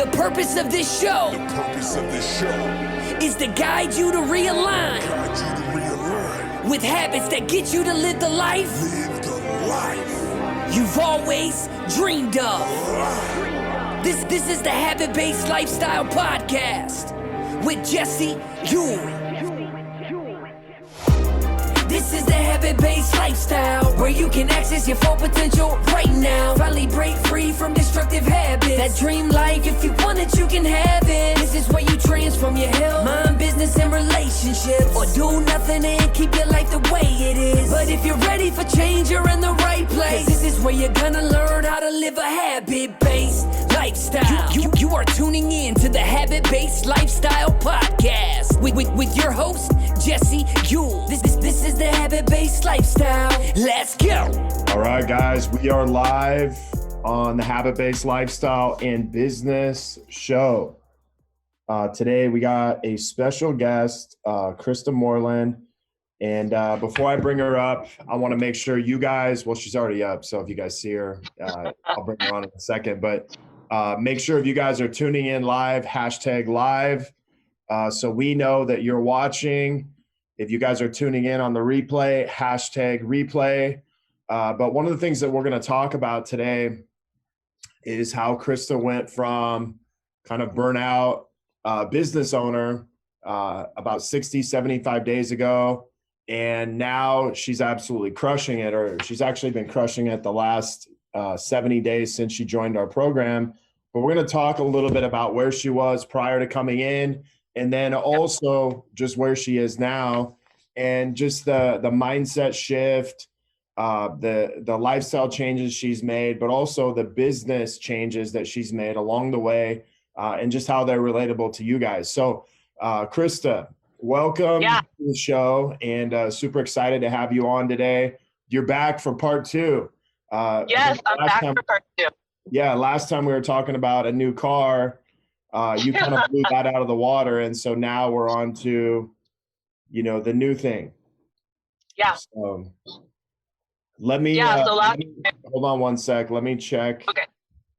The purpose of this show is to guide you to realign with habits that get you to live the life you've always dreamed of. This is the Habit-Based Lifestyle Podcast with Jesse Ewing. This is the Habit-Based Lifestyle, where you can access your full potential right now. Finally break free from destructive habits. That dream life, if you want it, you can have it. This is where you transform your health, mind, business, and relationships. Or do nothing and keep your life the way it is. But if you're ready for change, you're in the right place. This is where you're gonna learn how to live a habit-based lifestyle. You are tuning in to the Habit-Based Lifestyle Podcast with your host, Jesse Ewing. This is the Habit-Based Lifestyle. Let's go. All right, guys, we are live on the Habit-Based Lifestyle and Business Show. Today, we got a special guest, Krista Moreland. And before I bring her up, I want to make sure you guys, well, she's already up, so if you guys see her, I'll bring her on in a second. But make sure if you guys are tuning in live, #live, so we know that you're watching. If you guys are tuning in on the replay, #replay. But one of the things that we're going to talk about today is how Krista went from kind of burnout business owner about 60, 75 days ago. And now she's absolutely crushing it, or she's actually been crushing it the last 70 days since she joined our program. But we're going to talk a little bit about where she was prior to coming in, and then also just where she is now, and just the mindset shift, the lifestyle changes she's made, but also the business changes that she's made along the way, and just how they're relatable to you guys. So, Krista, welcome to the show, and super excited to have you on today. You're back for part two. Yes, I'm back for part two. Yeah, last time we were talking about a new car. You kind of blew that out of the water, and so now we're on to, the new thing. Yeah. So let me, hold on one sec. Let me check. Okay.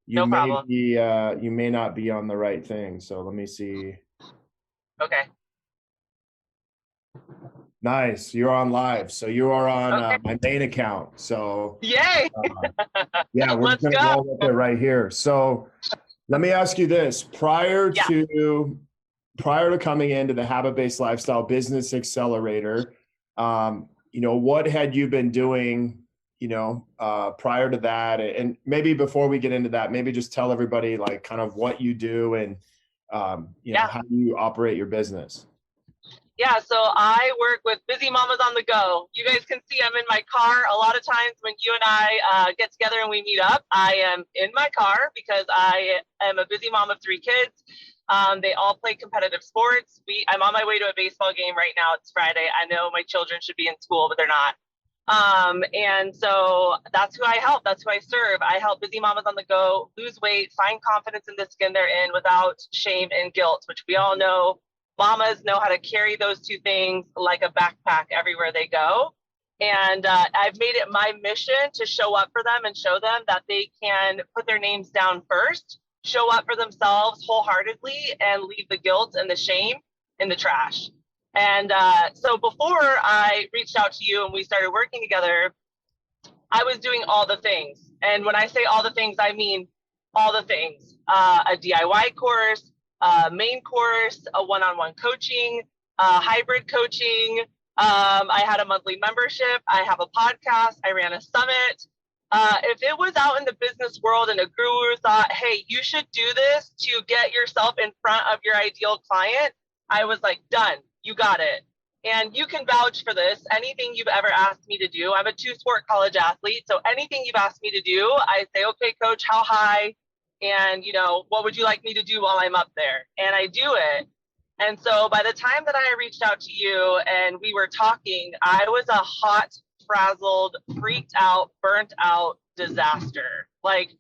No problem. You may not be on the right thing, so let me see. Okay. Nice. You're on live. So you are on my main account. So yay. Yeah, we're going to roll with it right here. So let me ask you this. Prior to coming into the Habit-Based Lifestyle Business Accelerator, what had you been doing, prior to that? And maybe before we get into that, maybe just tell everybody like kind of what you do and, how you operate your business. Yeah, so I work with busy mamas on the go. You guys can see I'm in my car. A lot of times when you and I get together and we meet up, I am in my car because I am a busy mom of 3 kids. They all play competitive sports. I'm on my way to a baseball game right now. It's Friday. I know my children should be in school, but they're not. And so that's who I help. That's who I serve. I help busy mamas on the go lose weight, find confidence in the skin they're in without shame and guilt, which we all know. Mamas know how to carry those two things like a backpack everywhere they go. And I've made it my mission to show up for them and show them that they can put their names down first, show up for themselves wholeheartedly, and leave the guilt and the shame in the trash. And so before I reached out to you and we started working together, I was doing all the things. And when I say all the things, I mean all the things. A DIY course, a main course, a one-on-one coaching, hybrid coaching. I had a monthly membership. I have a podcast. I ran a summit. If it was out in the business world and a guru thought, hey, you should do this to get yourself in front of your ideal client, I was like, done, you got it. And you can vouch for this. Anything you've ever asked me to do, I'm a 2-sport college athlete. So anything you've asked me to do, I say, okay, coach, how high? And, what would you like me to do while I'm up there? And I do it. And so by the time that I reached out to you and we were talking, I was a hot, frazzled, freaked out, burnt out disaster, like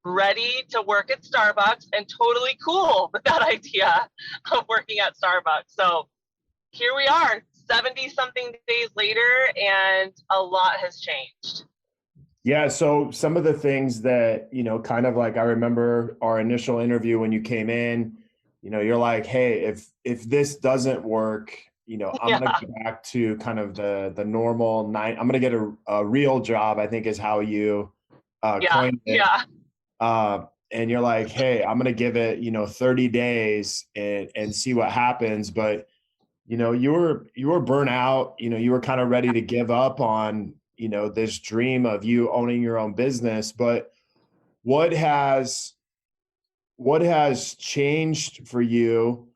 ready to work at Starbucks and totally cool with that idea of working at Starbucks. So here we are, 70 something days later, and a lot has changed. Yeah. So some of the things that, kind of like I remember our initial interview when you came in, you're like, hey, if this doesn't work, I'm Yeah, gonna go back to kind of the normal nine. I'm gonna get a real job, I think is how you yeah, coined it. yeah, And you're like, hey, I'm gonna give it, 30 days and see what happens. But you were burnt out, you were kind of ready to give up on, this dream of you owning your own business. But what has what has changed for you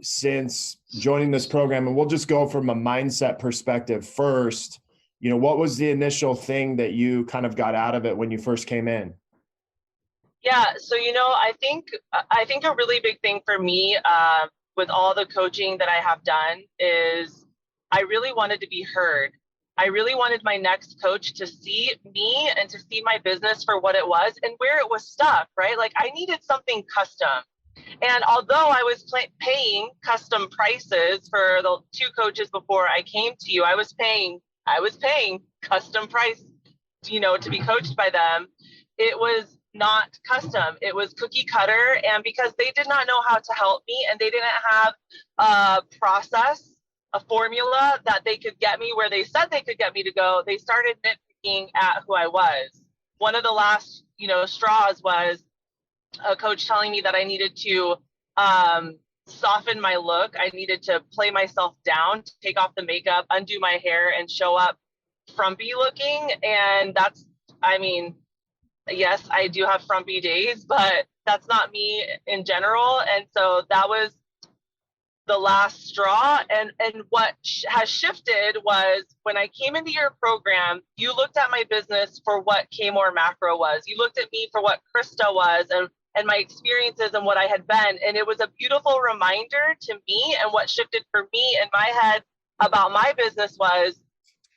since joining this program? And we'll just go from a mindset perspective first. What was the initial thing that you kind of got out of it when you first came in? yeah. So I think a really big thing for me with all the coaching that I have done is I really wanted to be heard. I really wanted my next coach to see me and to see my business for what it was and where it was stuck, right? Like I needed something custom. And although I was paying custom prices for the two coaches before I came to you, I was paying custom price, to be coached by them. It was not custom. It was cookie cutter. And because they did not know how to help me and they didn't have a process, a formula that they could get me where they said they could get me to go, they started nitpicking at who I was. One of the last, straws was a coach telling me that I needed to soften my look. I needed to play myself down, take off the makeup, undo my hair, and show up frumpy looking. And I mean, yes, I do have frumpy days, but that's not me in general. And so that was the last straw. And what has shifted was when I came into your program, you looked at my business for what Kmore Macro was. You looked at me for what Krista was and my experiences and what I had been. And it was a beautiful reminder to me. And what shifted for me in my head about my business was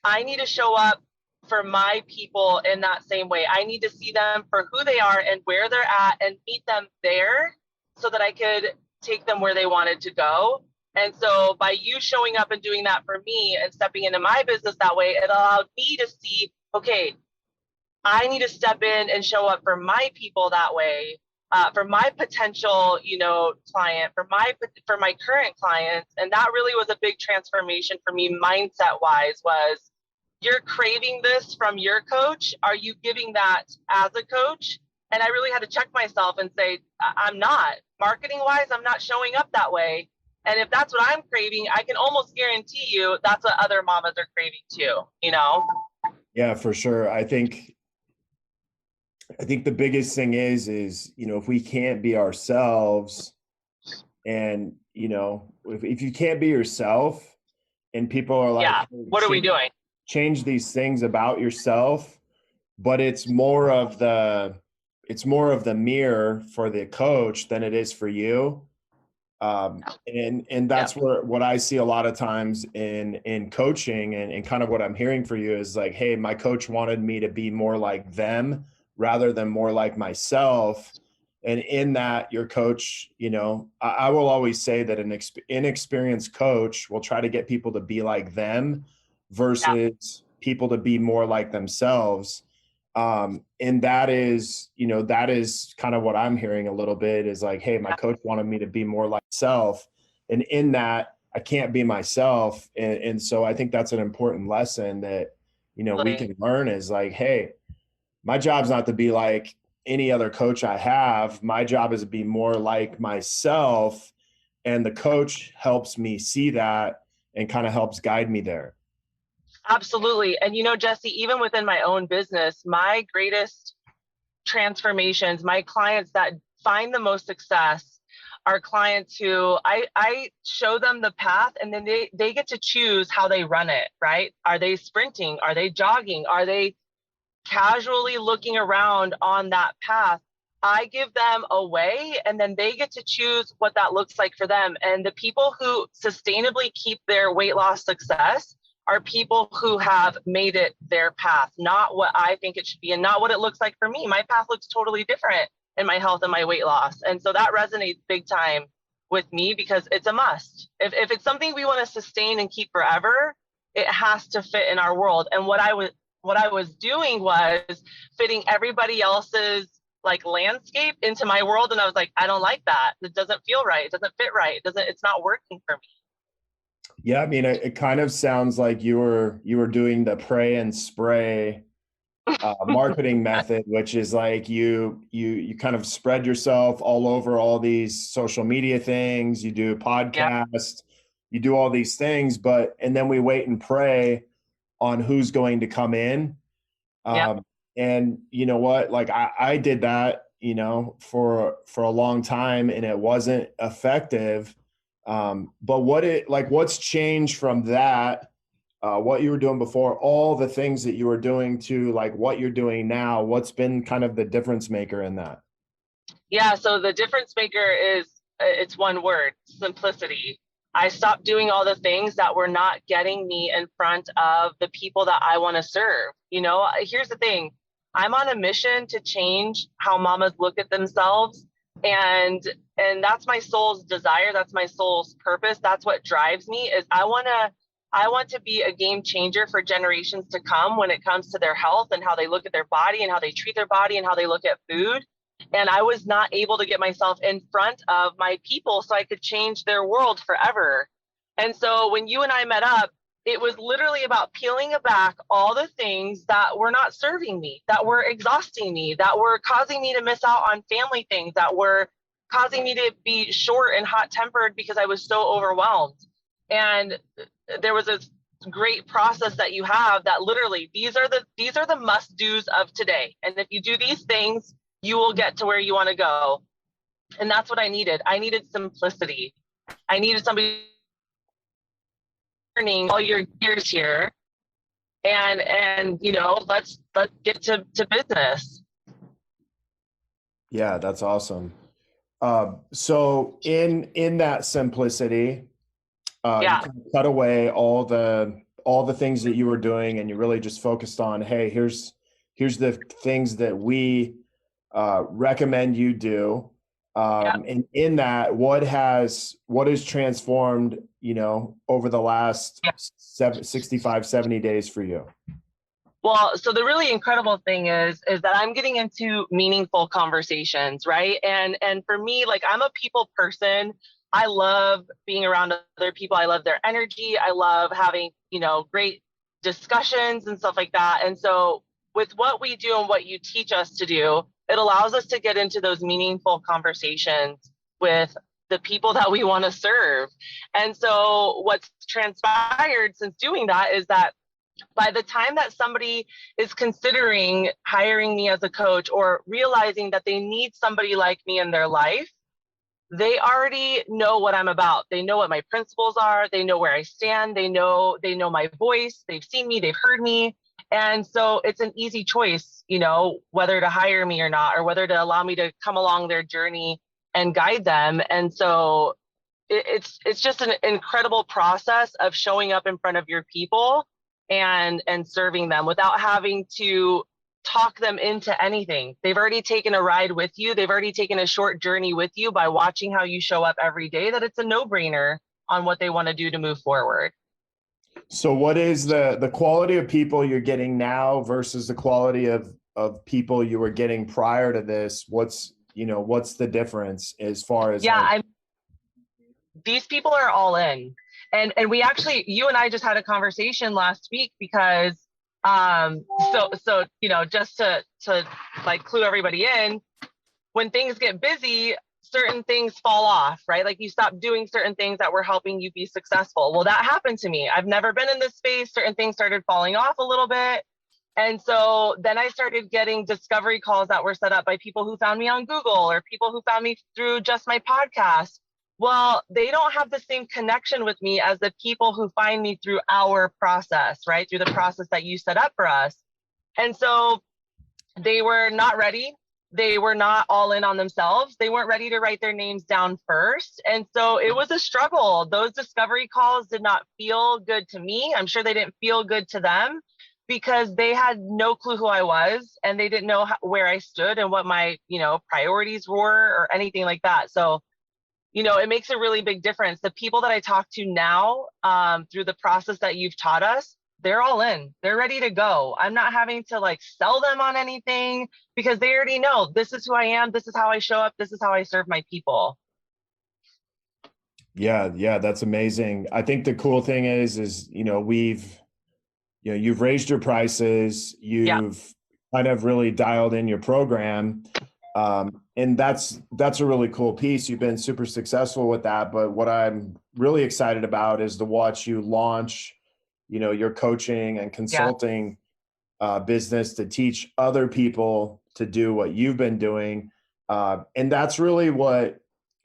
I need to show up for my people in that same way. I need to see them for who they are and where they're at and meet them there so that I could take them where they wanted to go. And so by you showing up and doing that for me and stepping into my business that way, it allowed me to see, okay, I need to step in and show up for my people that way, for my potential, client, for my current clients. And that really was a big transformation for me, mindset wise, was you're craving this from your coach. Are you giving that as a coach? And I really had to check myself and say, I'm not. Marketing wise, I'm not showing up that way. And if that's what I'm craving, I can almost guarantee you that's what other mamas are craving too. Yeah, for sure. I think the biggest thing is, if we can't be ourselves and, if you can't be yourself and people are like, Yeah. "Hey, What are we doing? change these things about yourself," but it's more of the mirror for the coach than it is for you. And that's what I see a lot of times in coaching and kind of what I'm hearing for you is like, hey, my coach wanted me to be more like them rather than more like myself. And in that, your coach, I will always say that an inexperienced coach will try to get people to be like them versus people to be more like themselves. And that is kind of what I'm hearing a little bit is like, hey, my coach wanted me to be more like myself. And in that, I can't be myself. And so I think that's an important lesson that, we can learn is like, hey, my job's not to be like any other coach I have. My job is to be more like myself. And the coach helps me see that and kind of helps guide me there. Absolutely. And Jesse, even within my own business, my greatest transformations, my clients that find the most success are clients who I show them the path and then they get to choose how they run it, right? Are they sprinting? Are they jogging? Are they casually looking around on that path? I give them a way and then they get to choose what that looks like for them. And the people who sustainably keep their weight loss success are people who have made it their path, not what I think it should be and not what it looks like for me. My path looks totally different in my health and my weight loss. And so that resonates big time with me because it's a must. If it's something we want to sustain and keep forever, it has to fit in our world. And what what I was doing was fitting everybody else's like landscape into my world. And I was like, I don't like that. It doesn't feel right. It doesn't fit right. It's not working for me. Yeah, I mean, it kind of sounds like you were doing the pray and spray marketing method, which is like you kind of spread yourself all over all these social media things. You do a podcast, you do all these things, and then we wait and pray on who's going to come in. And you know what? Like I did that, for a long time, and it wasn't effective. But what's changed from that? What you were doing before, all the things that you were doing to like what you're doing now, what's been kind of the difference maker in that? Yeah, so the difference maker is, it's one word: simplicity. I stopped doing all the things that were not getting me in front of the people that I want to serve. Here's the thing. I'm on a mission to change how mamas look at themselves. And that's my soul's desire. That's my soul's purpose. That's what drives me. Is I want to be a game changer for generations to come when it comes to their health and how they look at their body and how they treat their body and how they look at food. And I was not able to get myself in front of my people so I could change their world forever. And so when you and I met up, it was literally about peeling back all the things that were not serving me, that were exhausting me, that were causing me to miss out on family things, that were causing me to be short and hot tempered because I was so overwhelmed. And there was a great process that you have that literally these are the must do's of today. And if you do these things, you will get to where you want to go. And that's what I needed. I needed simplicity. I needed somebody turning all your gears here and let's get to business. Yeah, that's awesome. So in that simplicity, you kind of cut away all the things that you were doing, and you really just focused on, hey, here's the things that we recommend you do. And in that, what has transformed, over the last 65, 70 days for you? Well, so the really incredible thing is that I'm getting into meaningful conversations, right? And for me, like, I'm a people person. I love being around other people. I love their energy. I love having, great discussions and stuff like that. And so with what we do and what you teach us to do, it allows us to get into those meaningful conversations with the people that we want to serve. And so what's transpired since doing that is that by the time that somebody is considering hiring me as a coach or realizing that they need somebody like me in their life, they already know what I'm about. They know what my principles are. They know where I stand. They know my voice. They've seen me. They've heard me. And so it's an easy choice, whether to hire me or not, or whether to allow me to come along their journey and guide them. And so it's just an incredible process of showing up in front of your people and serving them without having to talk them into anything. They've already taken a ride with you. They've already taken a short journey with you by watching how you show up every day, that it's a no-brainer on what they want to do to move forward. So what is the quality of people you're getting now versus the quality of people you were getting prior to this? What's the difference as far as? These people are all in. And we actually, you and I just had a conversation last week because just to like clue everybody in, when things get busy, certain things fall off, right? Like you stop doing certain things that were helping you be successful. Well, that happened to me. I've never been in this space. Certain things started falling off a little bit. And so then I started getting discovery calls that were set up by people who found me on Google or people who found me through just my podcast. Well, they don't have the same connection with me as the people who find me through our process, right? Through the process that you set up for us. And so they were not ready. They were not all in on themselves. They weren't ready to write their names down first. And so it was a struggle. Those discovery calls did not feel good to me. I'm sure they didn't feel good to them because they had no clue who I was and they didn't know where I stood and what my, priorities were or anything like that. So it makes a really big difference. The people that I talk to now through the process that you've taught us, they're all in. They're ready to go. I'm not having to like sell them on anything because they already know this is who I am. This is how I show up. This is how I serve my people. Yeah, that's amazing. I think the cool thing is, you've raised your prices, Yeah. you've kind of really dialed in your program. And that's a really cool piece. You've been super successful with that. But what I'm really excited about is to watch you launch, your coaching and consulting business to teach other people to do what you've been doing. And that's really what,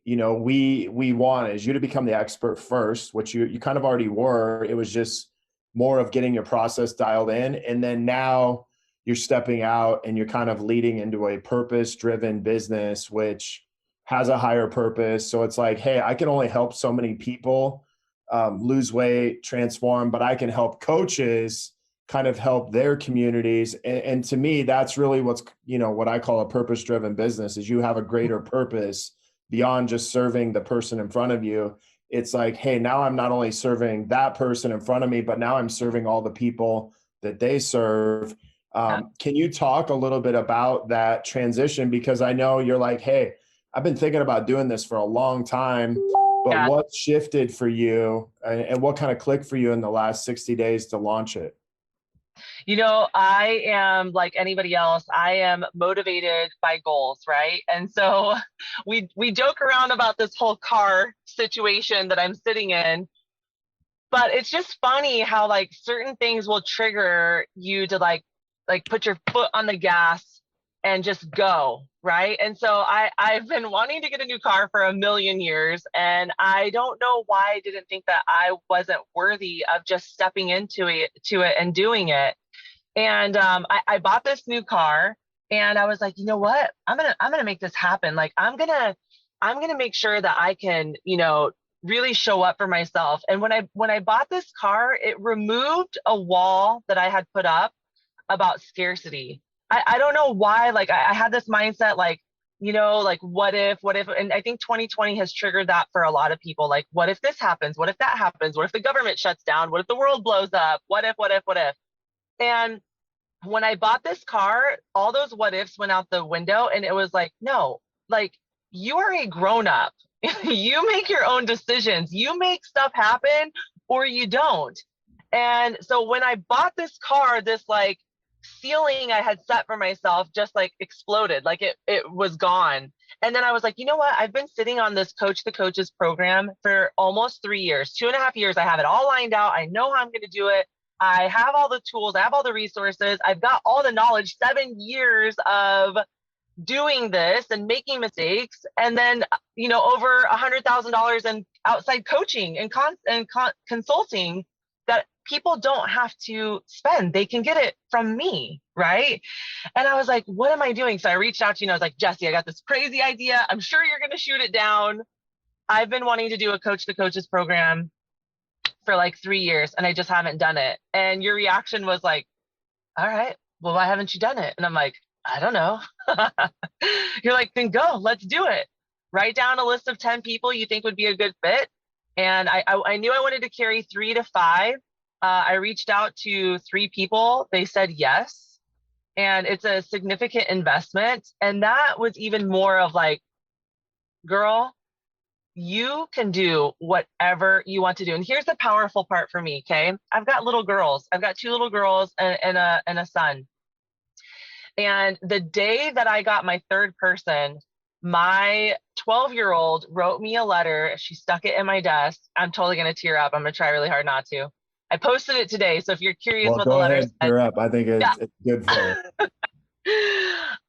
we want is you to become the expert first, which you kind of already were. It was just more of getting your process dialed in. And then now you're stepping out and you're kind of leading into a purpose-driven business, which has a higher purpose. So it's like, hey, I can only help so many people lose weight, transform, but I can help coaches kind of help their communities. And to me, that's really what's, what I call a purpose-driven business is you have a greater purpose beyond just serving the person in front of you. It's like, hey, now I'm not only serving that person in front of me, but now I'm serving all the people that they serve. Can you talk a little bit about that transition? Because I know you're like, hey, I've been thinking about doing this for a long time, but what shifted for you and what kind of clicked for you in the last 60 days to launch it? I am like anybody else. I am motivated by goals, right? And so we joke around about this whole car situation that I'm sitting in, but it's just funny how like certain things will trigger you to like put your foot on the gas and just go, right? And so I've been wanting to get a new car for a million years, and I don't know why I didn't think that I wasn't worthy of just stepping into it and doing it. And I bought this new car, and I was like, you know what? I'm gonna make this happen. Like I'm gonna make sure that I can, really show up for myself. And when I bought this car, it removed a wall that I had put up about scarcity. I don't know why, like I had this mindset, like, like what if, and I think 2020 has triggered that for a lot of people. Like, what if this happens? What if that happens? What if the government shuts down? What if the world blows up? What if? And when I bought this car, all those what ifs went out the window, and it was like, no, like you are a grown up. You make your own decisions. You make stuff happen or you don't. And so when I bought this car, this like ceiling I had set for myself just like exploded, like it was gone. And then I was like, you know what? I've been sitting on this Coach the Coaches program for almost 3 years, 2.5 years. I have it all lined out. I know how I'm going to do it. I have all the tools. I have all the resources. I've got all the knowledge, 7 years of doing this and making mistakes. And then, over $100,000 in outside coaching and consulting that people don't have to spend. They can get it from me, right? And I was like, what am I doing? So I reached out to you, and I was like, Jesse, I got this crazy idea. I'm sure you're going to shoot it down. I've been wanting to do a Coach the Coaches program for like 3 years, and I just haven't done it. And your reaction was like, all right, well, why haven't you done it? And I'm like, I don't know. You're like, then go, let's do it. Write down a list of 10 people you think would be a good fit. And I knew I wanted to carry 3 to 5. I reached out to 3 people. They said yes. And it's a significant investment. And that was even more of like, girl, you can do whatever you want to do. And here's the powerful part for me, okay? I've got little girls. I've got 2 little girls and a son. And the day that I got my third person, my 12-year-old wrote me a letter. She stuck it in my desk. I'm totally going to tear up. I'm going to try really hard not to. I posted it today. So if you're curious what the letter said. Tear up. I think it's good for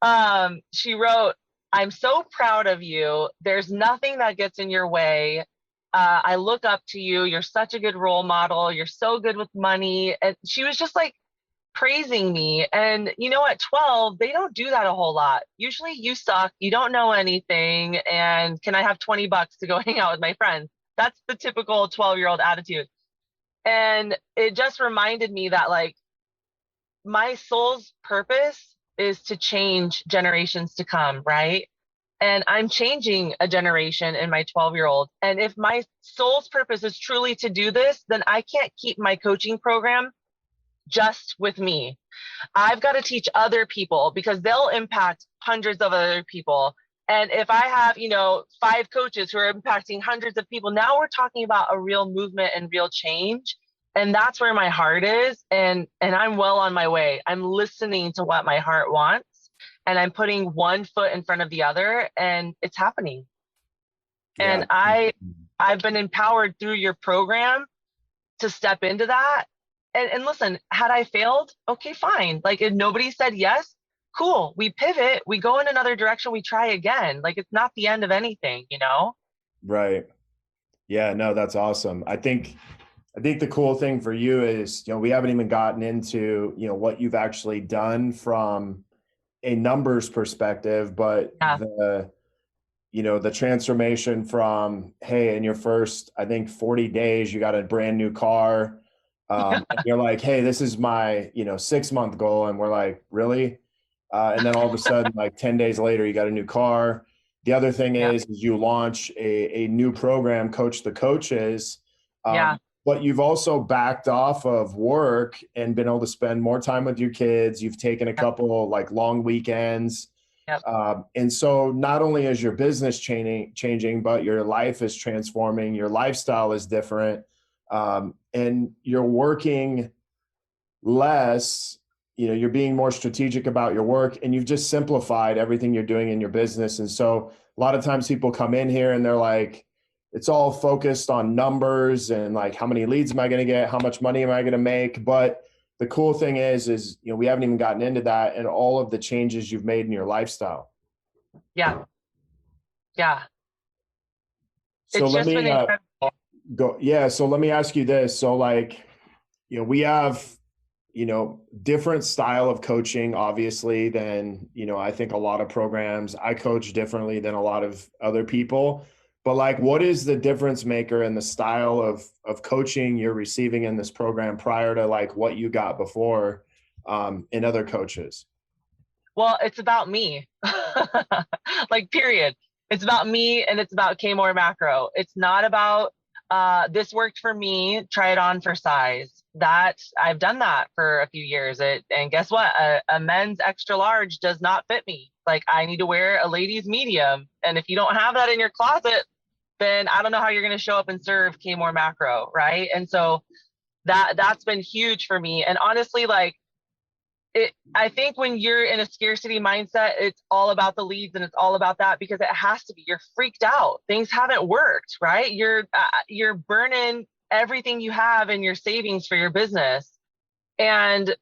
it. She wrote, I'm so proud of you. There's nothing that gets in your way. I look up to you. You're such a good role model. You're so good with money. And she was just like praising me. And at 12, they don't do that a whole lot. Usually you suck, you don't know anything, and can I have $20 to go hang out with my friends? That's the typical 12-year-old attitude. And it just reminded me that like my soul's purpose is to change generations to come, right? And I'm changing a generation in my 12-year-old. And if my soul's purpose is truly to do this, then I can't keep my coaching program just with me. I've got to teach other people because they'll impact hundreds of other people. And if I have, 5 coaches who are impacting hundreds of people, now we're talking about a real movement and real change. And that's where my heart is. And I'm well on my way. I'm listening to what my heart wants, and I'm putting one foot in front of the other, and it's happening. Yeah. And I've been empowered through your program to step into that. And listen, had I failed, okay, fine. Like, if nobody said yes, cool. We pivot, we go in another direction, we try again. Like, it's not the end of anything, Right. Yeah, no, that's awesome. I think the cool thing for you is, we haven't even gotten into, what you've actually done from a numbers perspective, but the transformation from, hey, in your first, I think 40 days, you got a brand new car. And you're like, hey, this is my, 6-month goal. And we're like, really? And then all of a sudden, like 10 days later, you got a new car. The other thing is you launch a new program, Coach the Coaches. But you've also backed off of work and been able to spend more time with your kids. You've taken a couple like long weekends. And so not only is your business changing, but your life is transforming. Your lifestyle is different. And you're working less, you're being more strategic about your work, and you've just simplified everything you're doing in your business. And so a lot of times people come in here and they're like, it's all focused on numbers and like, how many leads am I going to get? How much money am I going to make? But the cool thing is, we haven't even gotten into that and all of the changes you've made in your lifestyle. Yeah. So let me go. Yeah. So let me ask you this. So like, we have, different style of coaching, obviously, than, I think a lot of programs. I coach differently than a lot of other people. But like, what is the difference maker in the style of coaching you're receiving in this program prior to like what you got before in other coaches? Well, it's about me, like, period. It's about me, and it's about K-More Macro. It's not about this worked for me, try it on for size. That I've done that for a few years. And guess what? A men's extra large does not fit me. Like, I need to wear a ladies medium. And if you don't have that in your closet, then I don't know how you're going to show up and serve K-More Macro, right? And so that's been huge for me. And honestly, like, I think when you're in a scarcity mindset, it's all about the leads, and it's all about that because it has to be. You're freaked out. Things haven't worked, right? You're burning everything you have in your savings for your business. And,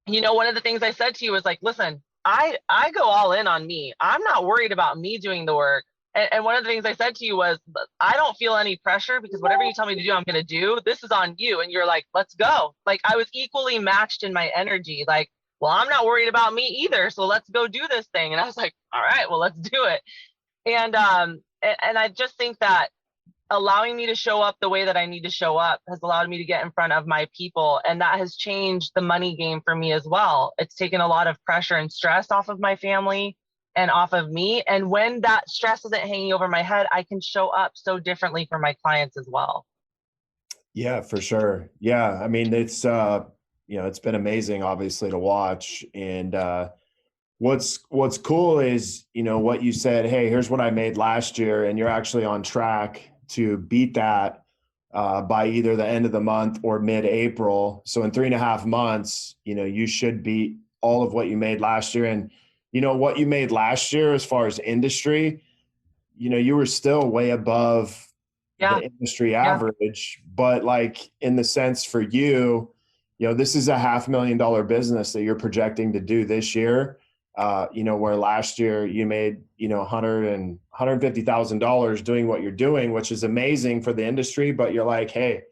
one of the things I said to you was like, listen, I go all in on me. I'm not worried about me doing the work. And one of the things I said to you was, I don't feel any pressure because whatever you tell me to do, I'm going to do. This is on you. And you're like, let's go. Like, I was equally matched in my energy. Like, well, I'm not worried about me either. So let's go do this thing. And I was like, all right, well, let's do it. And I just think that allowing me to show up the way that I need to show up has allowed me to get in front of my people. And that has changed the money game for me as well. It's taken a lot of pressure and stress off of my family and off of me. And when that stress isn't hanging over my head, I can show up so differently for my clients as well. Yeah, for sure. Yeah. I mean, it's, it's been amazing, obviously, to watch. And what's cool is, what you said, hey, here's what I made last year. And you're actually on track to beat that by either the end of the month or mid-April. So in 3.5 months, you should beat all of what you made last year. And, what you made last year as far as industry, you were still way above the industry average. But like, in the sense for you, this is a $500,000 business that you're projecting to do this year. Where last year you made, $150,000 doing what you're doing, which is amazing for the industry. But you're like, hey,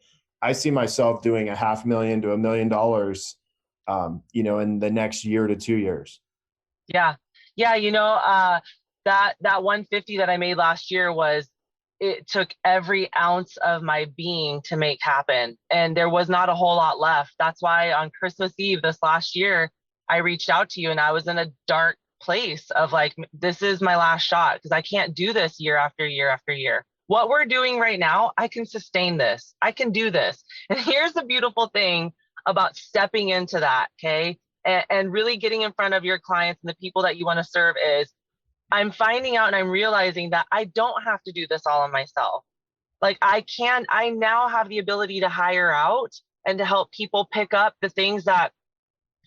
I see myself doing $500,000 to $1 million, in the next year to 2 years. Yeah. That 150 that I made last year it took every ounce of my being to make happen. And there was not a whole lot left. That's why on Christmas Eve this last year, I reached out to you, and I was in a dark place of like, this is my last shot because I can't do this year after year after year. What we're doing right now, I can sustain this. I can do this. And here's the beautiful thing. about stepping into that. Okay. And really getting in front of your clients and the people that you want to serve is I'm finding out and I'm realizing that I don't have to do this all on myself. Like I now have the ability to hire out and to help people pick up the things that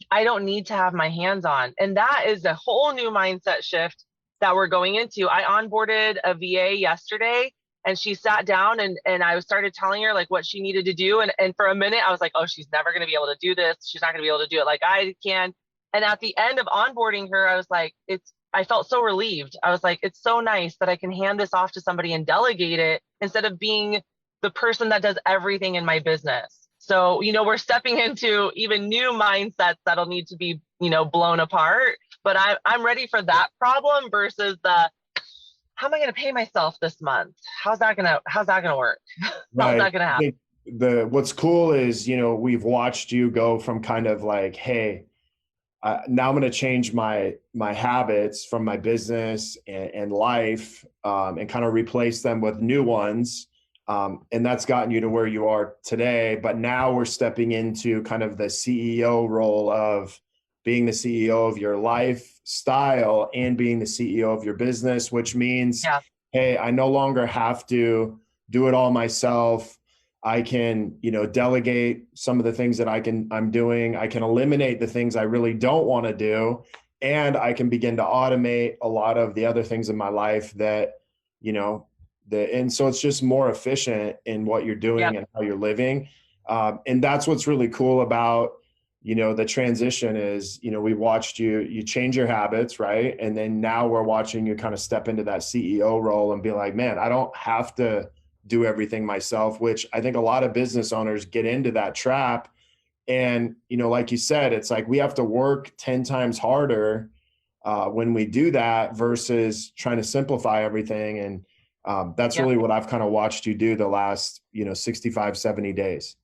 I don't need to have my hands on. And that is a whole new mindset shift that we're going into. I onboarded a VA yesterday and she sat down and I started telling her like what she needed to do. And for a minute, I was like, oh, she's never going to be able to do this. She's not going to be able to do it like I can. And at the end of onboarding her, I was like, I felt so relieved. I was like, it's so nice that I can hand this off to somebody and delegate it instead of being the person that does everything in my business. So, we're stepping into even new mindsets that'll need to be, blown apart. But I'm ready for that problem versus how am I going to pay myself this month? How's that going to work? How's that going to happen? What's cool is, we've watched you go from kind of like, hey, now I'm going to change my habits from my business and life and kind of replace them with new ones. And that's gotten you to where you are today. But now we're stepping into kind of the CEO role of being the CEO of your lifestyle and being the CEO of your business, which means, hey, I no longer have to do it all myself. I can, delegate some of the things that I'm doing. I can eliminate the things I really don't want to do. And I can begin to automate a lot of the other things in my life that, and so it's just more efficient in what you're doing and how you're living. And that's what's really cool about, the transition is, we watched you change your habits, right? And then now we're watching you kind of step into that CEO role and be like, man, I don't have to do everything myself, which I think a lot of business owners get into that trap. And, like you said, it's like we have to work 10 times harder when we do that versus trying to simplify everything. And that's really what I've kind of watched you do the last, 65, 70 days.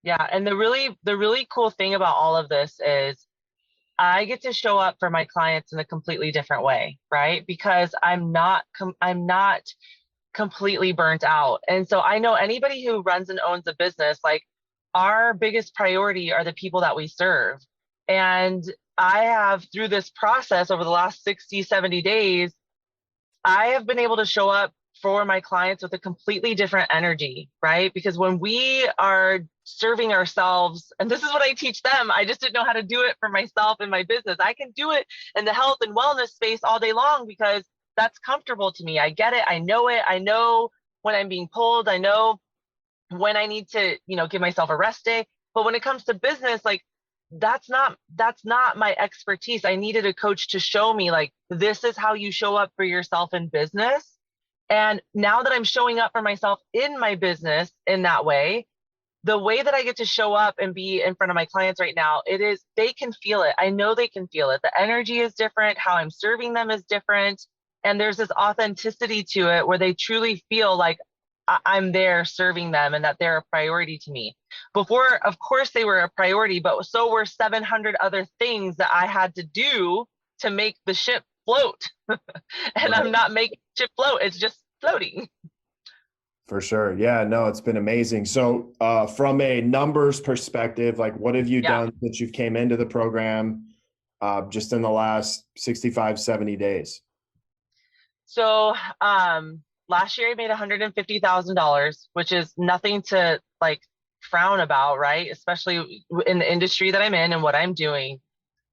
Yeah. And the really cool thing about all of this is I get to show up for my clients in a completely different way, right? Because I'm not completely burnt out. And so I know anybody who runs and owns a business, like our biggest priority are the people that we serve. And I have, through this process over the last 60, 70 days, I have been able to show up for my clients with a completely different energy, right? Because when we are serving ourselves, and this is what I teach them, I just didn't know how to do it for myself in my business. I can do it in the health and wellness space all day long because that's comfortable to me. I get it. I know it. I know when I'm being pulled. I know when I need to, give myself a rest day. But when it comes to business, like that's not my expertise. I needed a coach to show me like, this is how you show up for yourself in business. And now that I'm showing up for myself in my business in that way, the way that I get to show up and be in front of my clients right now, they can feel it. I know they can feel it. The energy is different. How I'm serving them is different. And there's this authenticity to it where they truly feel like I'm there serving them and that they're a priority to me. Before, of course, they were a priority, but so were 700 other things that I had to do to make the ship float. And right. I'm not making the ship float. It's just floating. For sure. Yeah, no, it's been amazing. So from a numbers perspective, like what have you done since you came into the program just in the last 65, 70 days? So last year I made $150,000, which is nothing to like frown about, right? Especially in the industry that I'm in and what I'm doing.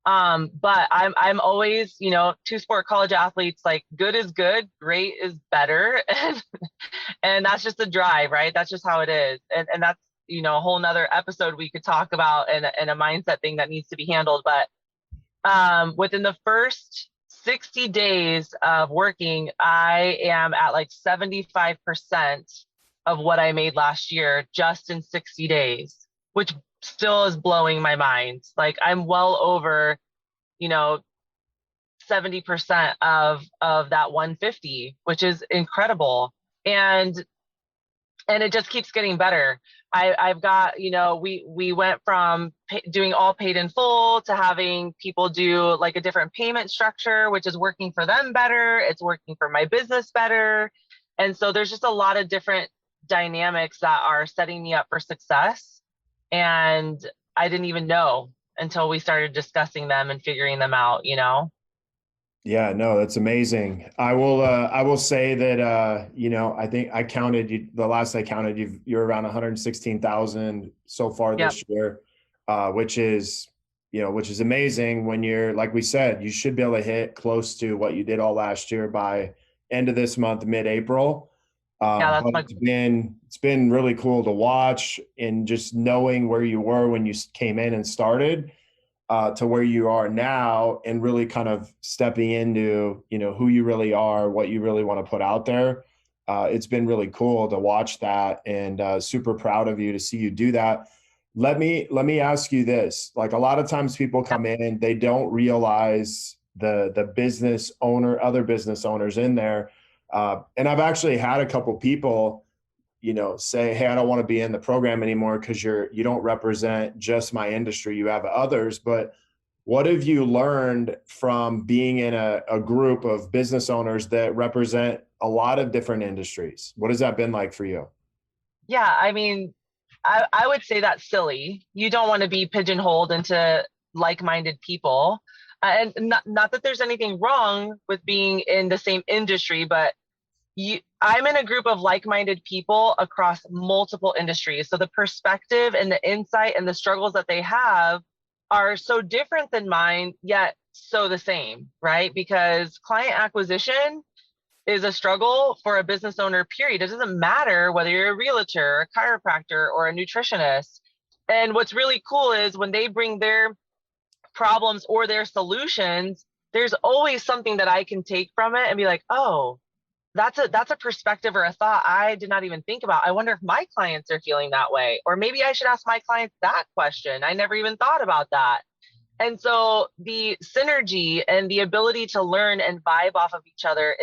But I'm always, two-sport college athletes, like good is good, great is better. And that's just the drive, right? That's just how it is. And that's, a whole nother episode we could talk about and a mindset thing that needs to be handled. But within the first 60 days of working, I am at like 75% of what I made last year just in 60 days, which still is blowing my mind. Like I'm well over, 70% of that 150, which is incredible. And it just keeps getting better. I've got, we went from doing all paid in full to having people do like a different payment structure, which is working for them better. It's working for my business better. And so there's just a lot of different dynamics that are setting me up for success. And I didn't even know until we started discussing them and figuring them out, you know? Yeah, no, that's amazing. I will say that, I think I counted you, the last I counted you're around 116,000 so far Yep. this year, which is, which is amazing when you're, like we said, you should be able to hit close to what you did all last year by end of this month, mid-April. Yeah, that's But my it's been really cool to watch, and just knowing where you were when you came in and started, to where you are now, and really kind of stepping into, who you really are, what you really want to put out there. It's been really cool to watch that, and super proud of you to see you do that. Let me ask you this. Like, a lot of times people come in and they don't realize the business owner, other business owners in there. And I've actually had a couple people, say, hey, I don't want to be in the program anymore because you don't represent just my industry. You have others. But what have you learned from being in a group of business owners that represent a lot of different industries? What has that been like for you? Yeah, I mean, I would say that's silly. You don't want to be pigeonholed into like-minded people. And not that there's anything wrong with being in the same industry, but I'm in a group of like-minded people across multiple industries. So the perspective and the insight and the struggles that they have are so different than mine, yet so the same, right? Because client acquisition is a struggle for a business owner, period. It doesn't matter whether you're a realtor, a chiropractor, or a nutritionist. And what's really cool is when they bring their problems or their solutions, there's always something that I can take from it and be like, oh, that's a perspective or a thought I did not even think about. I wonder if my clients are feeling that way. Or maybe I should ask my clients that question. I never even thought about that. And so the synergy and the ability to learn and vibe off of each other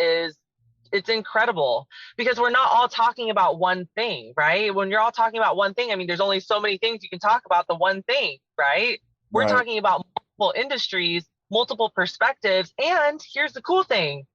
it's incredible, because we're not all talking about one thing, right? When you're all talking about one thing, I mean, there's only so many things you can talk about the one thing, right? We're Right. talking about multiple industries, multiple perspectives. And here's the cool thing.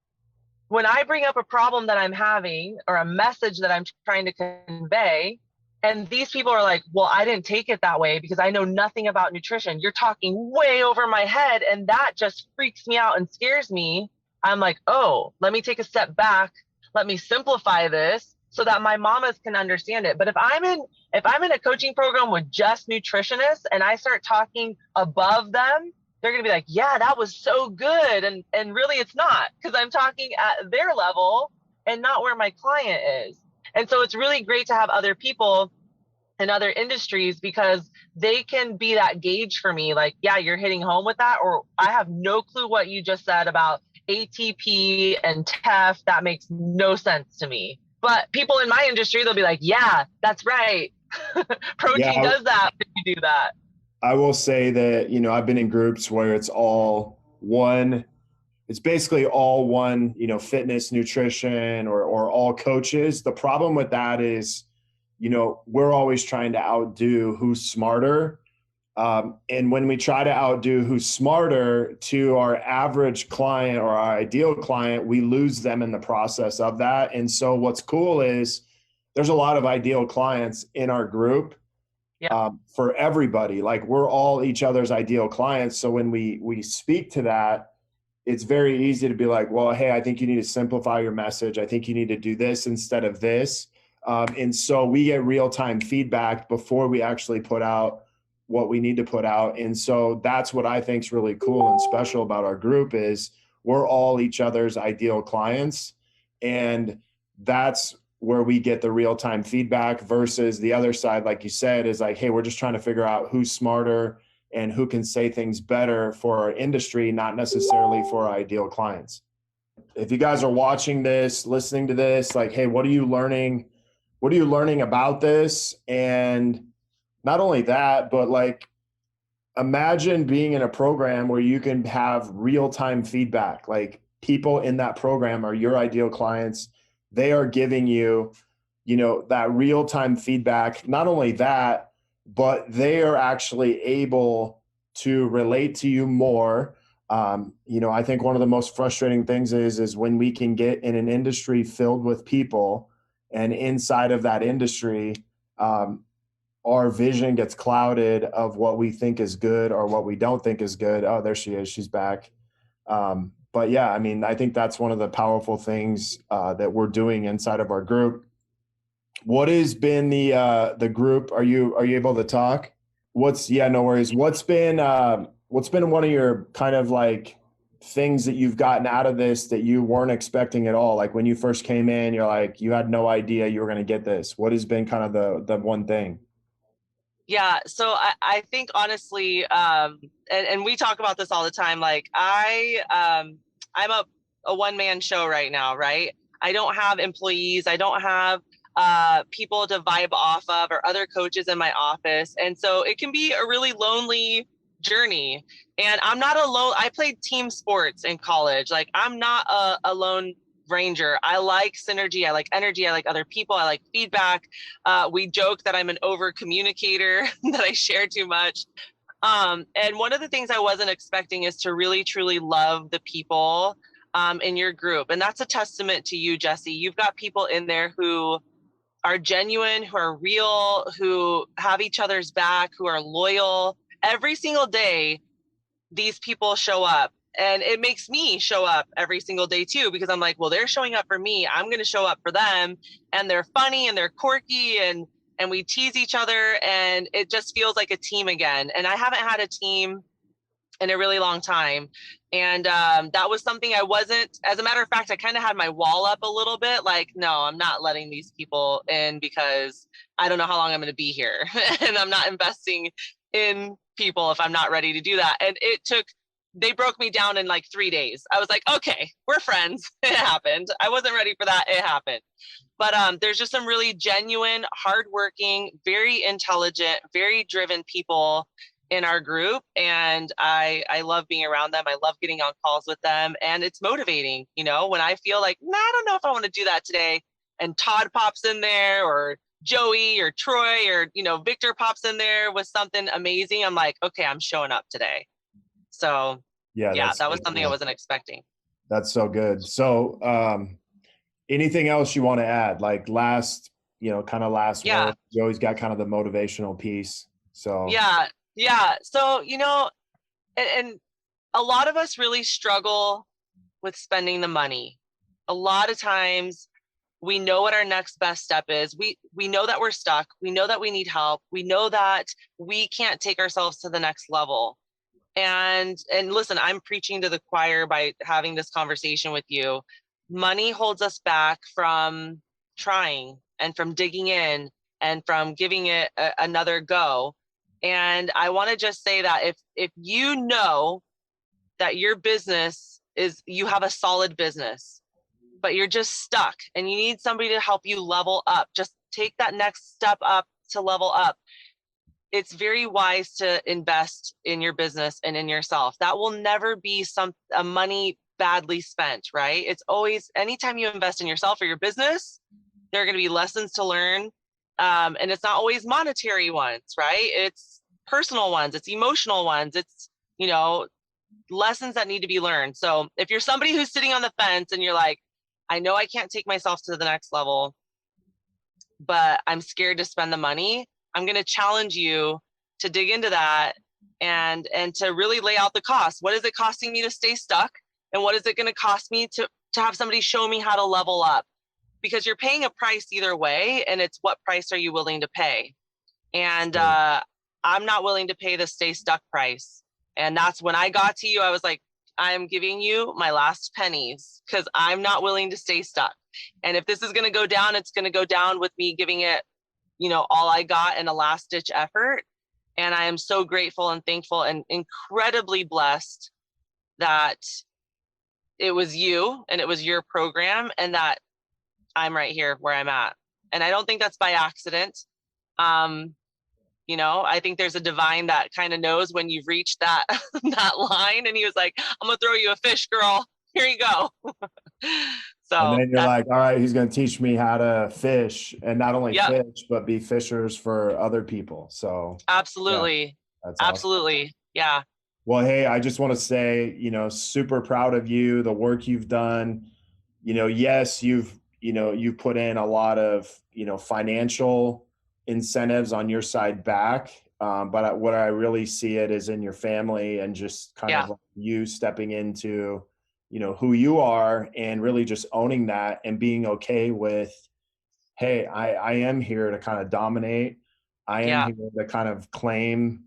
When I bring up a problem that I'm having or a message that I'm trying to convey, and these people are like, well, I didn't take it that way because I know nothing about nutrition. You're talking way over my head. And that just freaks me out and scares me. I'm like, oh, let me take a step back. Let me simplify this so that my mamas can understand it. But if I'm in a coaching program with just nutritionists and I start talking above them, they're going to be like, yeah, that was so good. And really it's not, because I'm talking at their level and not where my client is. And so it's really great to have other people in other industries, because they can be that gauge for me. Like, yeah, you're hitting home with that, or I have no clue what you just said about ATP and TEF. That makes no sense to me. But people in my industry, they'll be like, yeah, that's right. Protein Yeah, does that if you do that. I will say that, I've been in groups where it's basically all one, fitness, nutrition, or all coaches. The problem with that is, we're always trying to outdo who's smarter. And when we try to outdo who's smarter to our average client or our ideal client, we lose them in the process of that. And so what's cool is there's a lot of ideal clients in our group. Yeah. For everybody. Like, we're all each other's ideal clients. So when we speak to that, it's very easy to be like, well, hey, I think you need to simplify your message. I think you need to do this instead of this. And so we get real-time feedback before we actually put out what we need to put out. And so that's what I think is really cool and special about our group is we're all each other's ideal clients. And that's where we get the real-time feedback, versus the other side, like you said, is like, hey, we're just trying to figure out who's smarter and who can say things better for our industry, not necessarily for our ideal clients. If you guys are watching this, listening to this, like, hey, what are you learning? What are you learning about this? And not only that, but like, imagine being in a program where you can have real-time feedback. Like, people in that program are your ideal clients. They are giving you, that real-time feedback. Not only that, but they are actually able to relate to you more. I think one of the most frustrating things is when we can get in an industry filled with people, and inside of that industry, our vision gets clouded of what we think is good or what we don't think is good. Oh, there she is. She's back. But yeah, I mean, I think that's one of the powerful things that we're doing inside of our group. What has been the group? Are you able to talk? No worries. What's been one of your kind of like things that you've gotten out of this that you weren't expecting at all? Like when you first came in, you're like, you had no idea you were going to get this. What has been kind of the one thing? Yeah. So I think honestly, and we talk about this all the time. Like I'm a one-man show right now, right? I don't have employees. I don't have people to vibe off of or other coaches in my office. And so it can be a really lonely journey. And I'm not alone. I played team sports in college. Like I'm not a lone ranger. I like synergy. I like energy. I like other people. I like feedback. We joke that I'm an over communicator, that I share too much. And one of the things I wasn't expecting is to really, truly love the people in your group. And that's a testament to you, Jesse. You've got people in there who are genuine, who are real, who have each other's back, who are loyal. Every single day, these people show up. And it makes me show up every single day too, because I'm like, well, they're showing up for me. I'm going to show up for them. And they're funny and they're quirky and we tease each other. And it just feels like a team again. And I haven't had a team in a really long time. And that was something I wasn't, as a matter of fact, I kind of had my wall up a little bit. Like, no, I'm not letting these people in because I don't know how long I'm going to be here. And I'm not investing in people if I'm not ready to do that. And they broke me down in like 3 days. I was like, okay, we're friends. It happened. I wasn't ready for that. It happened. But there's just some really genuine, hardworking, very intelligent, very driven people in our group. And I love being around them. I love getting on calls with them. And it's motivating, when I feel like, I don't know if I want to do that today. And Todd pops in there, or Joey or Troy, or, Victor pops in there with something amazing. I'm like, okay, I'm showing up today. So yeah, that was something I wasn't expecting. That's so good. So anything else you want to add? Like last word, Joey's got kind of the motivational piece. So yeah. So, and a lot of us really struggle with spending the money. A lot of times we know what our next best step is. We know that we're stuck. We know that we need help. We know that we can't take ourselves to the next level. And listen, I'm preaching to the choir by having this conversation with you. Money holds us back from trying and from digging in and from giving it another go. And I want to just say that if you know that your business you have a solid business, but you're just stuck and you need somebody to help you level up, just take that next step up to level up. It's very wise to invest in your business and in yourself. That will never be a money badly spent, right? It's always, anytime you invest in yourself or your business, there are going to be lessons to learn. And it's not always monetary ones, right? It's personal ones, it's emotional ones, it's, lessons that need to be learned. So if you're somebody who's sitting on the fence and you're like, I know I can't take myself to the next level, but I'm scared to spend the money, I'm going to challenge you to dig into that and to really lay out the cost. What is it costing me to stay stuck? And what is it going to cost me to have somebody show me how to level up? Because you're paying a price either way, and it's what price are you willing to pay? And I'm not willing to pay the stay stuck price. And that's when I got to you, I was like, I'm giving you my last pennies because I'm not willing to stay stuck. And if this is going to go down, it's going to go down with me giving it, all I got in a last ditch effort. And I am so grateful and thankful and incredibly blessed that it was you and it was your program and that I'm right here where I'm at. And I don't think that's by accident. I think there's a divine that kind of knows when you've reached that line, and he was like, I'm gonna throw you a fish, girl. Here you go. So and then you're like, all right, he's going to teach me how to fish, and not only fish, but be fishers for other people. So absolutely. That's absolutely. Awesome. Yeah. Well, hey, I just want to say, super proud of you, the work you've done. Yes, you've put in a lot of, financial incentives on your side back. But what I really see it is in your family and just kind of like you stepping into, who you are and really just owning that and being okay with, hey, I am here to kind of dominate. I am here to kind of claim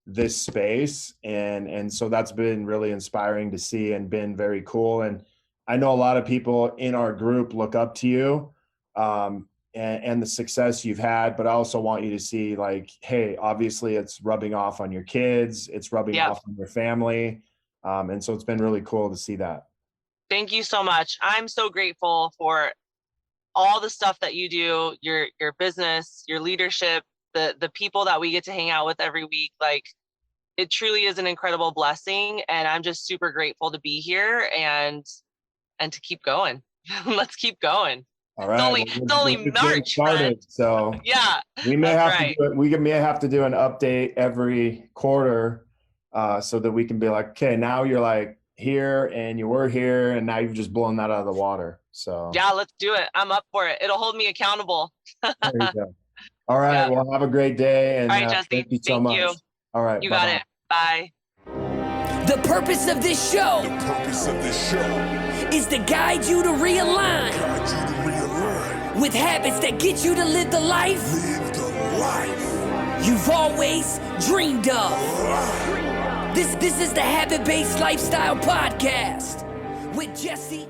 this space. And so that's been really inspiring to see and been very cool. And I know a lot of people in our group look up to you and the success you've had, but I also want you to see like, hey, obviously it's rubbing off on your kids. It's rubbing off on your family. And so it's been really cool to see that. Thank you so much. I'm so grateful for all the stuff that you do, your business, your leadership, the people that we get to hang out with every week. Like, it truly is an incredible blessing. And I'm just super grateful to be here and to keep going. Let's keep going. All right. It's only March. Started, so we may have to do it. We may have to do an update every quarter so that we can be like, okay, now you're like here and you were here and now you've just blown that out of the water. So let's do it. I'm up for it. It'll hold me accountable. There you go. All right. Well, have a great day. And all right, Jesse, thank you so much. You. All right. You got it. Bye. The purpose of this show is to guide you to realign with habits that get you to live the life you've always dreamed of. This is the Habit-Based Lifestyle Podcast with Jesse